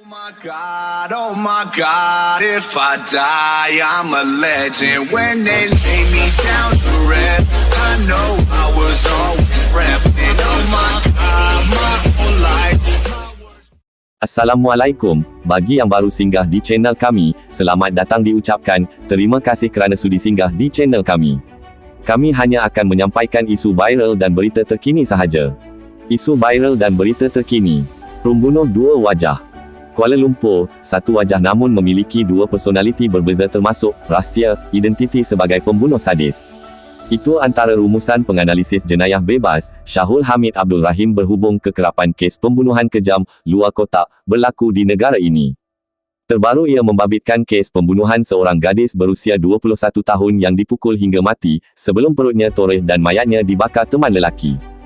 Oh my God, if I die, I'm a legend. When they lay me down to rest, I know I was always repping. Oh my God, my whole life. Assalamualaikum, bagi yang baru singgah di channel kami, selamat datang diucapkan, terima kasih kerana sudi singgah di channel kami. Kami hanya akan menyampaikan isu viral dan berita terkini sahaja. Isu viral dan berita terkini. Pembunuh dua wajah. Kuala Lumpur, satu wajah namun memiliki dua personaliti berbeza termasuk rahsia, identiti sebagai pembunuh sadis. Itu antara rumusan penganalisis jenayah bebas, Syahul Hamid Abdul Rahim berhubung kekerapan kes pembunuhan kejam, luar kotak, berlaku di negara ini. Terbaru ia membabitkan kes pembunuhan seorang gadis berusia 21 tahun yang dipukul hingga mati, sebelum perutnya toreh dan mayatnya dibakar teman lelaki.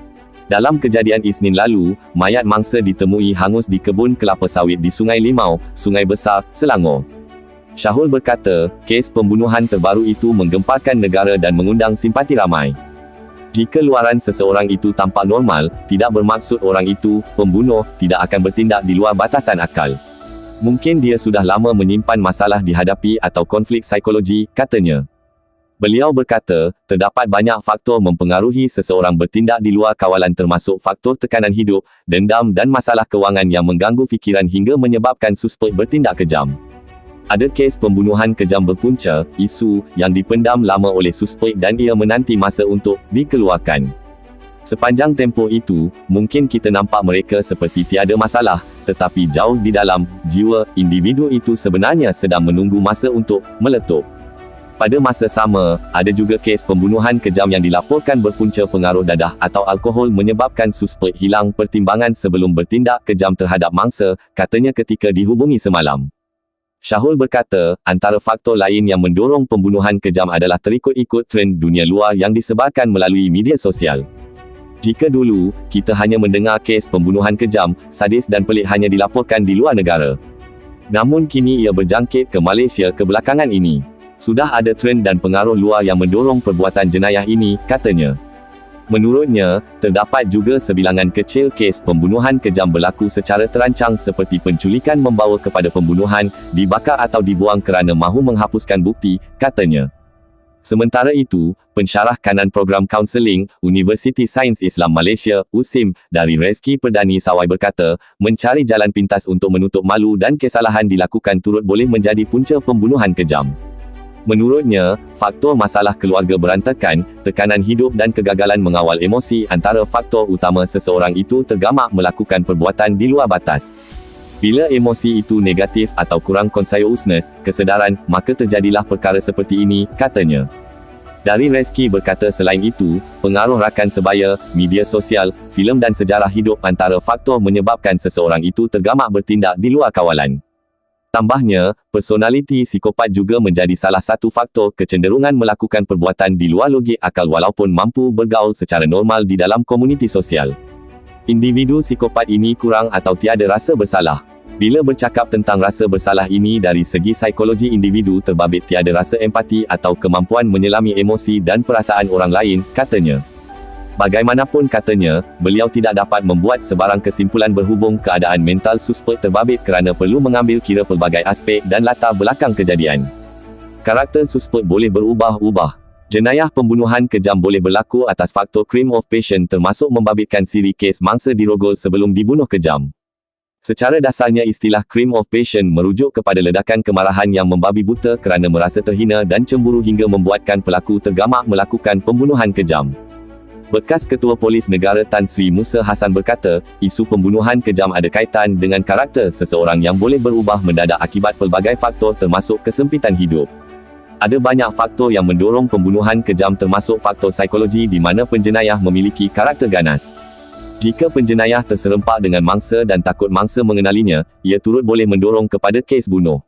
Dalam kejadian Isnin lalu, mayat mangsa ditemui hangus di kebun kelapa sawit di Sungai Limau, Sungai Besar, Selangor. Syahul berkata, kes pembunuhan terbaru itu menggemparkan negara dan mengundang simpati ramai. Jika luaran seseorang itu tampak normal, tidak bermaksud orang itu, pembunuh, tidak akan bertindak di luar batasan akal. Mungkin dia sudah lama menyimpan masalah dihadapi atau konflik psikologi, katanya. Beliau berkata, terdapat banyak faktor mempengaruhi seseorang bertindak di luar kawalan termasuk faktor tekanan hidup, dendam dan masalah kewangan yang mengganggu fikiran hingga menyebabkan suspek bertindak kejam. Ada kes pembunuhan kejam berpunca, isu, yang dipendam lama oleh suspek dan ia menanti masa untuk dikeluarkan. Sepanjang tempoh itu, mungkin kita nampak mereka seperti tiada masalah, tetapi jauh di dalam jiwa, individu itu sebenarnya sedang menunggu masa untuk meletup. Pada masa sama, ada juga kes pembunuhan kejam yang dilaporkan berpunca pengaruh dadah atau alkohol menyebabkan suspek hilang pertimbangan sebelum bertindak kejam terhadap mangsa, katanya ketika dihubungi semalam. Syahul berkata, antara faktor lain yang mendorong pembunuhan kejam adalah terikut-ikut trend dunia luar yang disebarkan melalui media sosial. Jika dulu, kita hanya mendengar kes pembunuhan kejam, sadis dan pelik hanya dilaporkan di luar negara. Namun kini ia berjangkit ke Malaysia kebelakangan ini. Sudah ada trend dan pengaruh luar yang mendorong perbuatan jenayah ini, katanya. Menurutnya, terdapat juga sebilangan kecil kes pembunuhan kejam berlaku secara terancang seperti penculikan membawa kepada pembunuhan, dibakar atau dibuang kerana mahu menghapuskan bukti, katanya. Sementara itu, pensyarah kanan program kaunseling, Universiti Sains Islam Malaysia, USIM, dari Rezki Perdani Sawai berkata, mencari jalan pintas untuk menutup malu dan kesalahan dilakukan turut boleh menjadi punca pembunuhan kejam. Menurutnya, faktor masalah keluarga berantakan, tekanan hidup dan kegagalan mengawal emosi antara faktor utama seseorang itu tergamak melakukan perbuatan di luar batas. Bila emosi itu negatif atau kurang consciousness, kesedaran, maka terjadilah perkara seperti ini, katanya. Dari Rezki berkata selain itu, pengaruh rakan sebaya, media sosial, filem dan sejarah hidup antara faktor menyebabkan seseorang itu tergamak bertindak di luar kawalan. Tambahnya, personaliti psikopat juga menjadi salah satu faktor kecenderungan melakukan perbuatan di luar logik akal walaupun mampu bergaul secara normal di dalam komuniti sosial. Individu psikopat ini kurang atau tiada rasa bersalah. Bila bercakap tentang rasa bersalah ini dari segi psikologi individu terbabit tiada rasa empati atau kemampuan menyelami emosi dan perasaan orang lain, katanya. Bagaimanapun katanya, beliau tidak dapat membuat sebarang kesimpulan berhubung keadaan mental suspek terbabit kerana perlu mengambil kira pelbagai aspek dan latar belakang kejadian. Karakter suspek boleh berubah-ubah. Jenayah pembunuhan kejam boleh berlaku atas faktor crime of passion termasuk membabitkan siri kes mangsa dirogol sebelum dibunuh kejam. Secara dasarnya istilah crime of passion merujuk kepada ledakan kemarahan yang membabi buta kerana merasa terhina dan cemburu hingga membuatkan pelaku tergamak melakukan pembunuhan kejam. Bekas Ketua Polis Negara Tan Sri Musa Hassan berkata, isu pembunuhan kejam ada kaitan dengan karakter seseorang yang boleh berubah mendadak akibat pelbagai faktor termasuk kesempitan hidup. Ada banyak faktor yang mendorong pembunuhan kejam termasuk faktor psikologi di mana penjenayah memiliki karakter ganas. Jika penjenayah terserempak dengan mangsa dan takut mangsa mengenalinya, ia turut boleh mendorong kepada kes bunuh.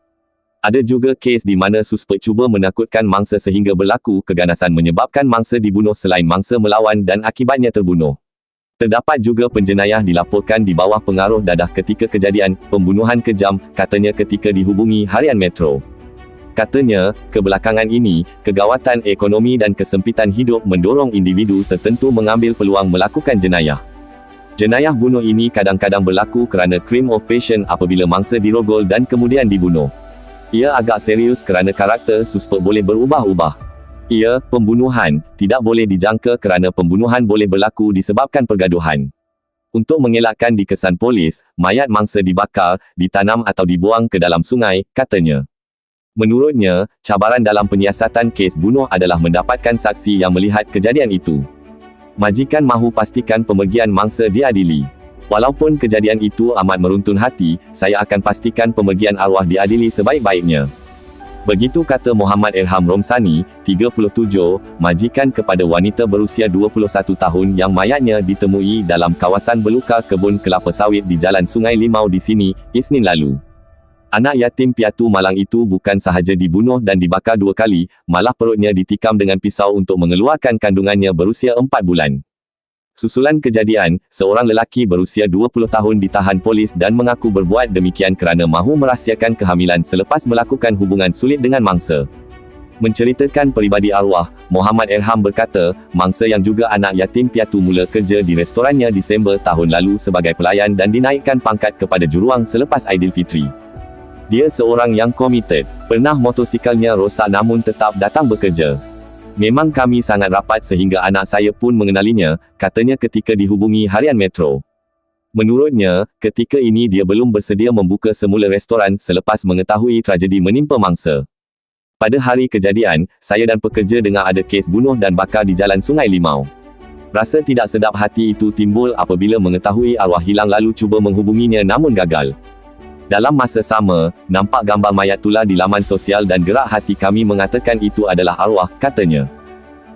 Ada juga kes di mana suspek cuba menakutkan mangsa sehingga berlaku keganasan menyebabkan mangsa dibunuh selain mangsa melawan dan akibatnya terbunuh. Terdapat juga penjenayah dilaporkan di bawah pengaruh dadah ketika kejadian pembunuhan kejam, katanya ketika dihubungi Harian Metro. Katanya, kebelakangan ini, kegawatan ekonomi dan kesempitan hidup mendorong individu tertentu mengambil peluang melakukan jenayah. Jenayah bunuh ini kadang-kadang berlaku kerana crime of passion apabila mangsa dirogol dan kemudian dibunuh. Ia agak serius kerana karakter suspek boleh berubah-ubah. Ia, pembunuhan, tidak boleh dijangka kerana pembunuhan boleh berlaku disebabkan pergaduhan. Untuk mengelakkan dikesan polis, mayat mangsa dibakar, ditanam atau dibuang ke dalam sungai, katanya. Menurutnya, cabaran dalam penyiasatan kes bunuh adalah mendapatkan saksi yang melihat kejadian itu. Majikan mahu pastikan pemergian mangsa diadili. Walaupun kejadian itu amat meruntun hati, saya akan pastikan pemergian arwah diadili sebaik-baiknya. Begitu kata Muhammad Ilham Romsani, 37, majikan kepada wanita berusia 21 tahun yang mayatnya ditemui dalam kawasan belukar kebun kelapa sawit di Jalan Sungai Limau di sini, Isnin lalu. Anak yatim piatu malang itu bukan sahaja dibunuh dan dibakar 2 kali, malah perutnya ditikam dengan pisau untuk mengeluarkan kandungannya berusia 4 bulan. Susulan kejadian, seorang lelaki berusia 20 tahun ditahan polis dan mengaku berbuat demikian kerana mahu merahsiakan kehamilan selepas melakukan hubungan sulit dengan mangsa. Menceritakan peribadi arwah, Muhammad Ilham berkata, mangsa yang juga anak yatim piatu mula kerja di restorannya Disember tahun lalu sebagai pelayan dan dinaikkan pangkat kepada juruang selepas Aidilfitri. Dia seorang yang komited. Pernah motosikalnya rosak namun tetap datang bekerja. Memang kami sangat rapat sehingga anak saya pun mengenalinya, katanya ketika dihubungi harian Metro. Menurutnya, ketika ini dia belum bersedia membuka semula restoran selepas mengetahui tragedi menimpa mangsa. Pada hari kejadian, saya dan pekerja dengar ada kes bunuh dan bakar di Jalan Sungai Limau. Rasa tidak sedap hati itu timbul apabila mengetahui arwah hilang lalu cuba menghubunginya namun gagal. Dalam masa sama, nampak gambar mayat tular di laman sosial dan gerak hati kami mengatakan itu adalah arwah, katanya.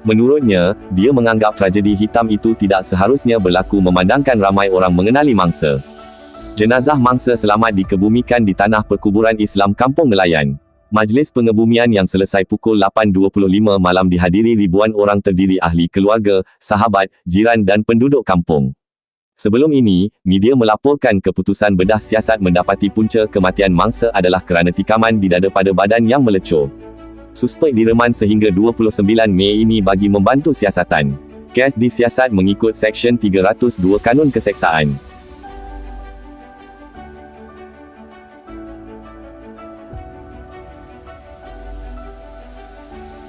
Menurutnya, dia menganggap tragedi hitam itu tidak seharusnya berlaku memandangkan ramai orang mengenali mangsa. Jenazah mangsa selamat dikebumikan di tanah perkuburan Islam Kampung Nelayan. Majlis pengebumian yang selesai pukul 8.25 malam dihadiri ribuan orang terdiri ahli keluarga, sahabat, jiran dan penduduk kampung. Sebelum ini, media melaporkan keputusan bedah siasat mendapati punca kematian mangsa adalah kerana tikaman di dada pada badan yang melecur. Suspek direman sehingga 29 Mei ini bagi membantu siasatan. Kes disiasat mengikut Seksyen 302 Kanun Keseksaan.